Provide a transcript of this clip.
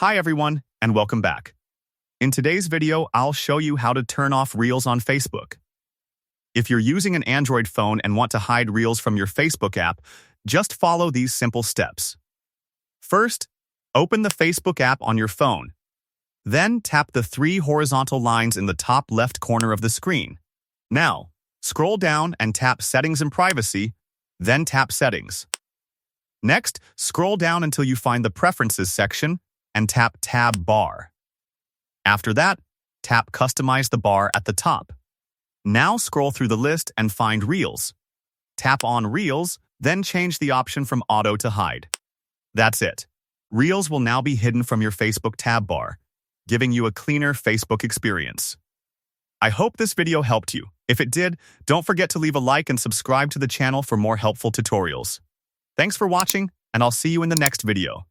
Hi everyone, and welcome back. In today's video, I'll show you how to turn off Reels on Facebook. If you're using an Android phone and want to hide Reels from your Facebook app, just follow these simple steps. First, open the Facebook app on your phone. Then tap the three horizontal lines in the top left corner of the screen. Now, scroll down and tap Settings and Privacy, then tap Settings. Next, scroll down until you find the Preferences section and tap Tab Bar. After that, tap Customize the bar at the top. Now scroll through the list and find Reels. Tap on Reels, then change the option from Auto to Hide. That's it. Reels will now be hidden from your Facebook tab bar, giving you a cleaner Facebook experience. I hope this video helped you. If it did, don't forget to leave a like and subscribe to the channel for more helpful tutorials. Thanks for watching, and I'll see you in the next video.